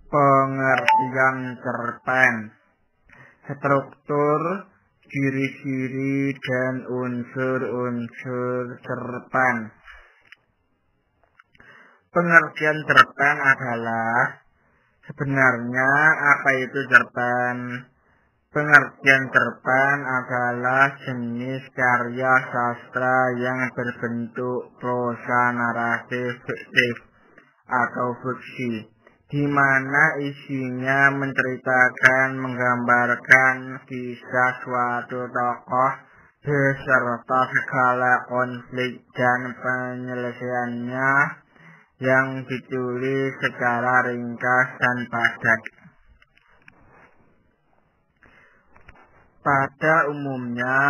Pengertian cerpen, struktur, ciri-ciri, dan unsur-unsur cerpen. Pengertian cerpen adalah sebenarnya apa itu cerpen. Pengertian cerpen adalah jenis karya sastra yang berbentuk prosa naratif fiktif atau fiksi, di mana isinya menceritakan, menggambarkan kisah suatu tokoh beserta segala konflik dan penyelesaiannya yang ditulis secara ringkas dan padat. Pada umumnya,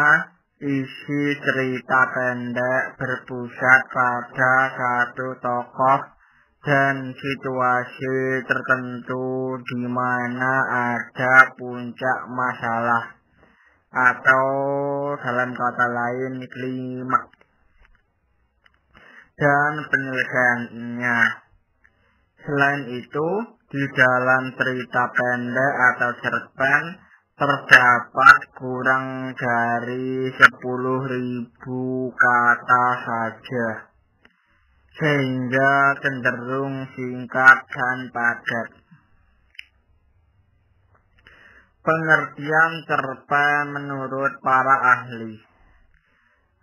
isi cerita pendek berpusat pada satu tokoh dan situasi tertentu di mana ada puncak masalah atau dalam kata lain klimaks dan penyelesaiannya. Selain itu, di dalam cerita pendek atau cerpen terdapat kurang dari 10.000 kata saja, sehingga cenderung singkat dan padat. Pengertian cerpen menurut para ahli.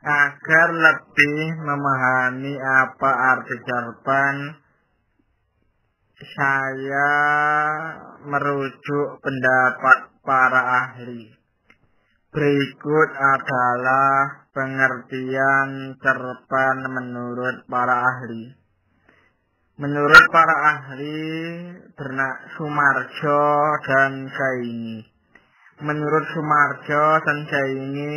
Agar lebih memahami apa arti cerpen, saya merujuk pendapat para ahli. Berikut adalah pengertian cerpen menurut para ahli. Menurut para ahli Sumarjo dan Saini. Menurut Sumarjo dan Saini,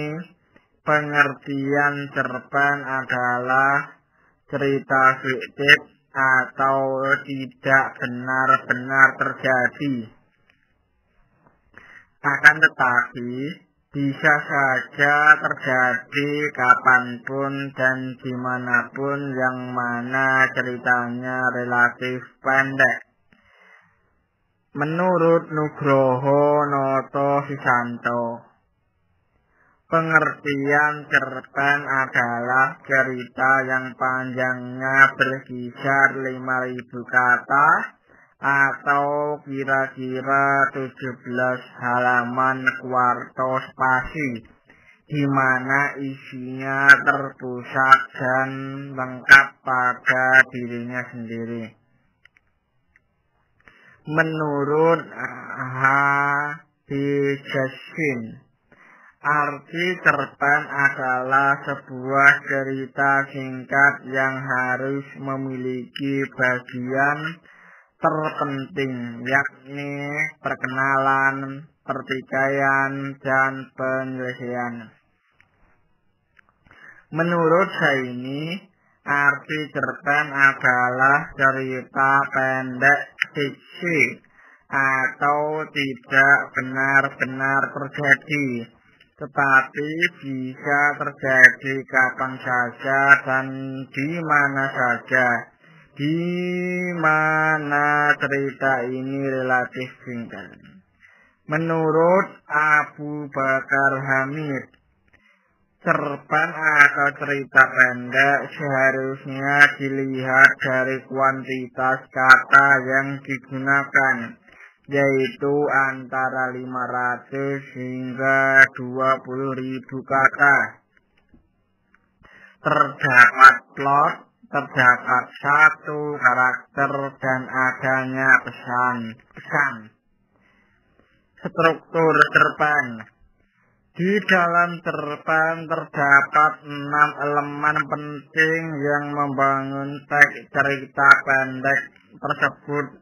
pengertian cerpen adalah cerita fiktif atau tidak benar-benar terjadi. Akan tetapi, bisa saja terjadi kapanpun dan dimanapun yang mana ceritanya relatif pendek. Menurut Nugroho Noto Sisanto, pengertian cerpen adalah cerita yang panjangnya berkisar 5.000 kata atau kira-kira 17 halaman kuarto spasi, di mana isinya terpusat dan lengkap pada dirinya sendiri. Menurut H. B. Jassin, arti cerpen adalah sebuah cerita singkat yang harus memiliki bagian terpenting, yakni perkenalan, pertikaian, dan penyelesaian. Menurut Saini, arti cerpen adalah cerita pendek fiksi atau tidak benar-benar terjadi, tetapi bisa terjadi kapan saja dan di mana saja, di mana cerita ini relatif singkat. Menurut Abu Bakar Hamid, cerpen atau cerita pendek seharusnya dilihat dari kuantitas kata yang digunakan, yaitu antara 500 hingga 20.000 kata. Terdapat plot, terdapat satu karakter, dan adanya pesan. Struktur cerpen. Di dalam cerpen terdapat 6 elemen penting yang membangun teks cerita pendek tersebut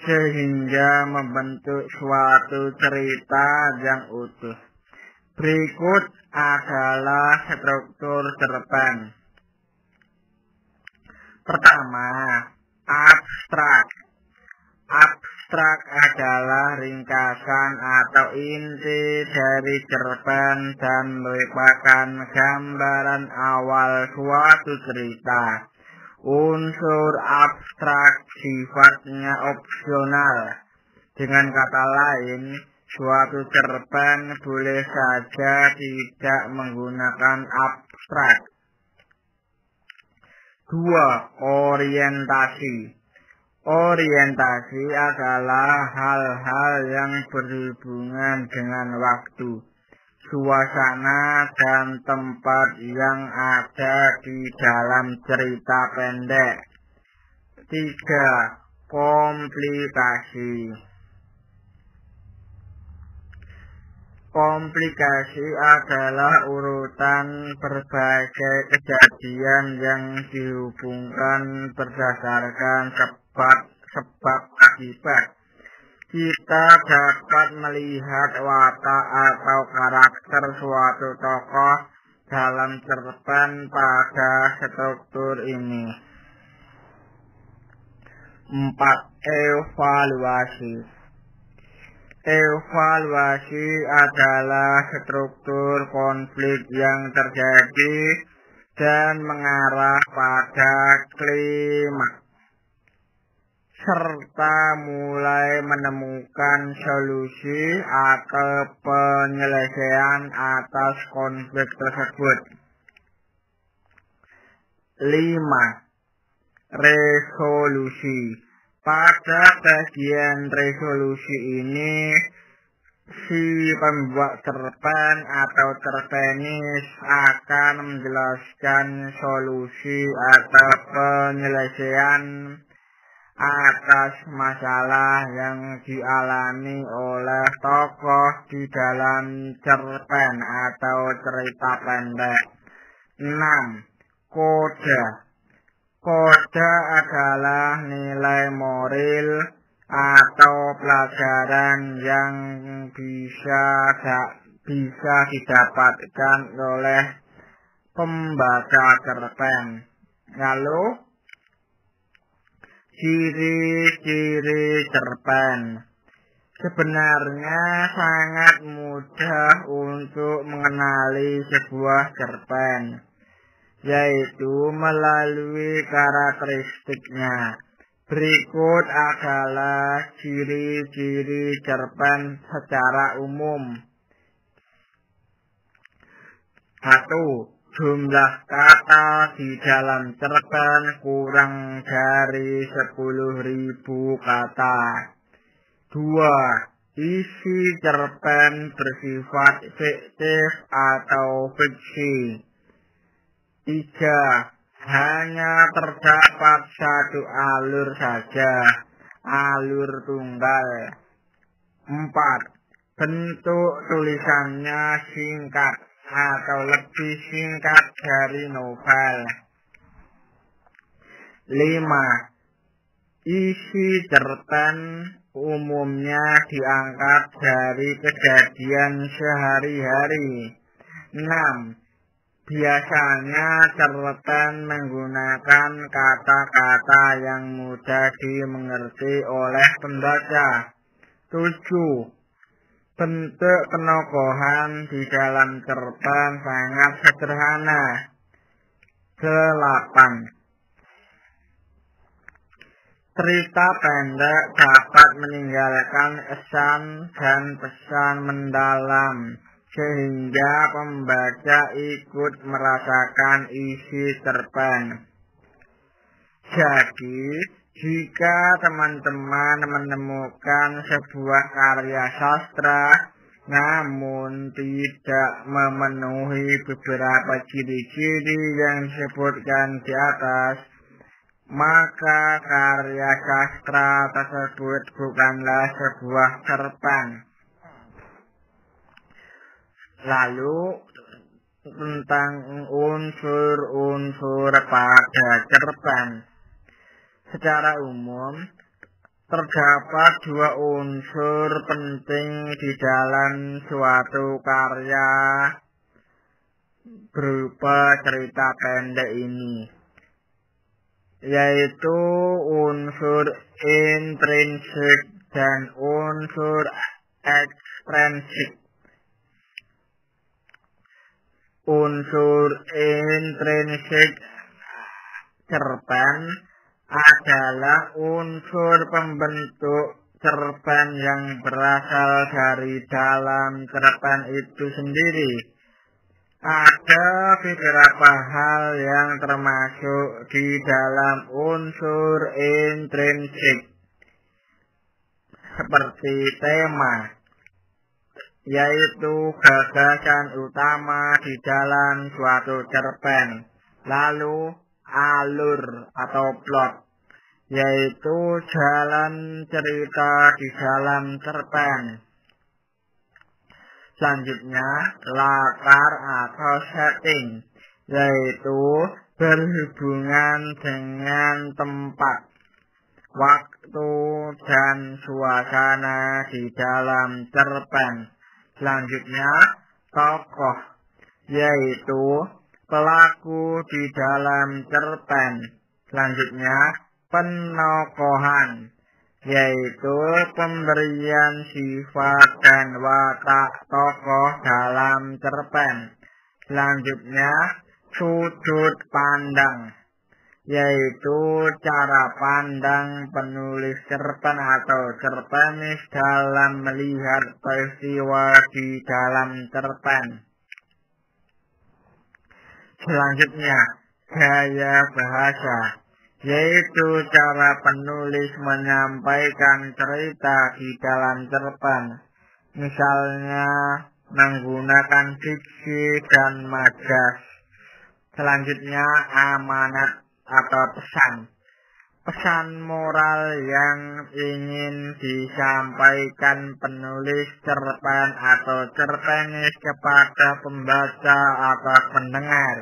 sehingga membentuk suatu cerita yang utuh. Berikut adalah struktur cerpen. Pertama, abstrak. Abstrak adalah ringkasan atau inti dari cerpen dan merupakan gambaran awal suatu cerita. Unsur abstrak sifatnya opsional, Dengan kata lain, suatu cerpen boleh saja tidak menggunakan abstrak. 2. Orientasi. Orientasi adalah hal-hal yang berhubungan dengan waktu, suasana, dan tempat yang ada di dalam cerita pendek. 3. Komplikasi. Komplikasi adalah urutan berbagai kejadian yang dihubungkan berdasarkan sebab akibat. Kita dapat melihat watak atau karakter suatu tokoh dalam cerpen pada struktur ini. 4. Evaluasi. Evaluasi adalah struktur konflik yang terjadi dan mengarah pada klimaks, serta mulai menemukan solusi atau penyelesaian atas konflik tersebut. 5. Resolusi. Pada bagian resolusi ini, si pembuat cerpen atau cerpenis akan menjelaskan solusi atau penyelesaian atas masalah yang dialami oleh tokoh di dalam cerpen atau cerita pendek. 6. Koda. Koda adalah nilai moral atau pelajaran yang bisa didapatkan oleh pembaca cerpen. Lalu, ciri-ciri cerpen. Sebenarnya sangat mudah untuk mengenali sebuah cerpen, yaitu melalui karakteristiknya. Berikut adalah ciri-ciri cerpen secara umum. 1. Jumlah kata di dalam cerpen kurang dari 10.000 kata. 2. Isi cerpen bersifat fiktif atau fiksi. 3. Hanya terdapat satu alur saja, alur tunggal. 4. Bentuk tulisannya singkat atau lebih singkat dari novel. 5. Isi cerpen umumnya diangkat dari kejadian sehari-hari. 6. Biasanya cerpen menggunakan kata-kata yang mudah dimengerti oleh pembaca. 7. Bentuk penokohan di dalam cerpen sangat sederhana. 8. Cerita pendek dapat meninggalkan kesan dan pesan mendalam, sehingga pembaca ikut merasakan isi cerpen. Jadi, jika teman-teman menemukan sebuah karya sastra namun tidak memenuhi beberapa ciri-ciri yang disebutkan di atas, maka karya sastra tersebut bukanlah sebuah cerpen. Lalu, tentang unsur-unsur pada cerpen. Secara umum, terdapat 2 unsur penting di dalam suatu karya berupa cerita pendek ini, yaitu unsur intrinsik dan unsur ekstrinsik. Unsur intrinsik cerpen adalah unsur pembentuk cerpen yang berasal dari dalam cerpen itu sendiri. Ada beberapa hal yang termasuk di dalam unsur intrinsik, seperti tema, yaitu gagasan utama di dalam suatu cerpen. Lalu alur atau plot, yaitu jalan cerita di dalam cerpen. Selanjutnya latar atau setting, yaitu berhubungan dengan tempat, waktu, dan suasana di dalam cerpen. Selanjutnya tokoh, yaitu pelaku di dalam cerpen. Selanjutnya penokohan, yaitu pemberian sifat dan watak tokoh dalam cerpen. Selanjutnya sudut pandang, yaitu cara pandang penulis cerpen atau cerpenis dalam melihat peristiwa di dalam cerpen. Selanjutnya gaya bahasa, yaitu cara penulis menyampaikan cerita di dalam cerpen, misalnya menggunakan diksi dan majas. Selanjutnya amanat atau pesan moral yang ingin disampaikan penulis cerpen atau cerpenis kepada pembaca atau pendengar.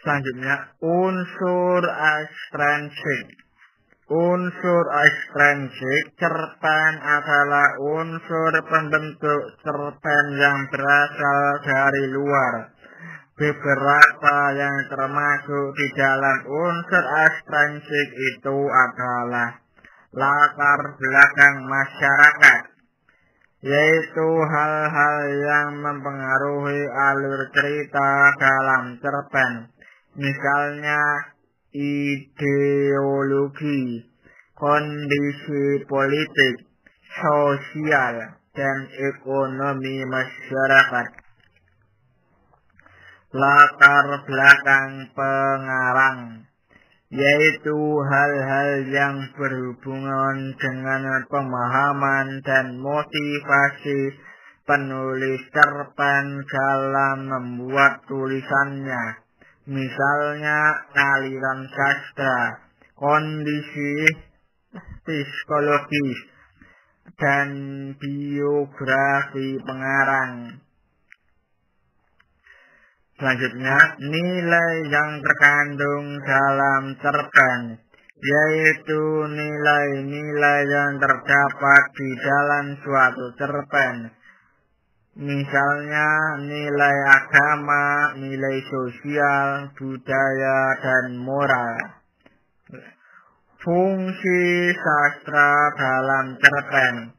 Selanjutnya unsur ekstrinsik. Unsur ekstrinsik cerpen adalah unsur pembentuk cerpen yang berasal dari luar. Beberapa yang termasuk di dalam unsur ekstrinsik itu adalah latar belakang masyarakat, yaitu hal-hal yang mempengaruhi alur cerita dalam cerpen, misalnya ideologi, kondisi politik, sosial, dan ekonomi masyarakat. Latar belakang pengarang, yaitu hal-hal yang berhubungan dengan pemahaman dan motivasi penulis cerpen dalam membuat tulisannya, misalnya aliran sastra, kondisi psikologis, dan biografi pengarang. Selanjutnya nilai yang terkandung dalam cerpen, yaitu nilai-nilai yang terdapat di dalam suatu cerpen, misalnya nilai agama, nilai sosial, budaya, dan moral. Fungsi sastra dalam cerpen.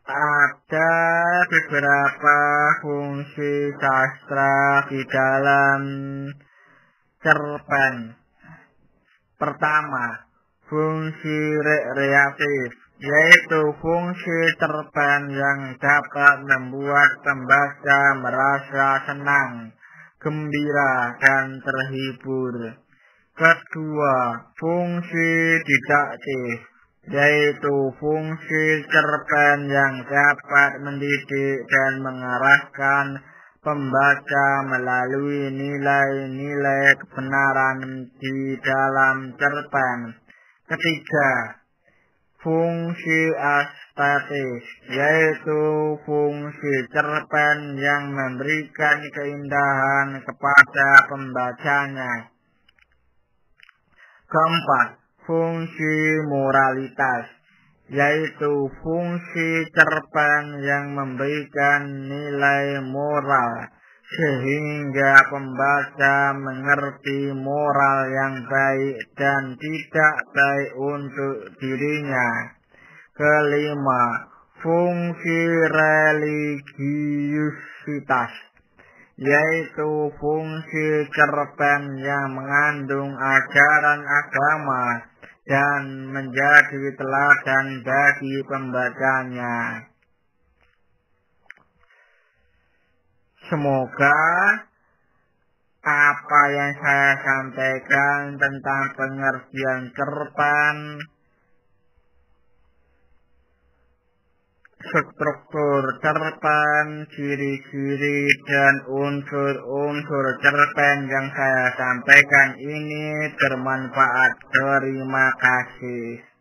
Ada beberapa fungsi sastra di dalam cerpen. Pertama, fungsi rekreatif, yaitu fungsi cerpen yang dapat membuat pembaca merasa senang, gembira, dan terhibur. Kedua, fungsi didaktif, yaitu fungsi cerpen yang dapat mendidik dan mengarahkan pembaca melalui nilai-nilai kebenaran di dalam cerpen. Ketiga, fungsi estetis, yaitu fungsi cerpen yang memberikan keindahan kepada pembacanya. Keempat, fungsi moralitas, yaitu fungsi cerpen yang memberikan nilai moral sehingga pembaca mengerti moral yang baik dan tidak baik untuk dirinya. Kelima, fungsi religiusitas, yaitu fungsi cerpen yang mengandung ajaran agama dan menjadi teladan bagi pembacanya. Semoga apa yang saya sampaikan tentang pengertian cerpen, struktur cerpen, ciri-ciri dan unsur-unsur cerpen yang saya sampaikan ini bermanfaat. Terima kasih.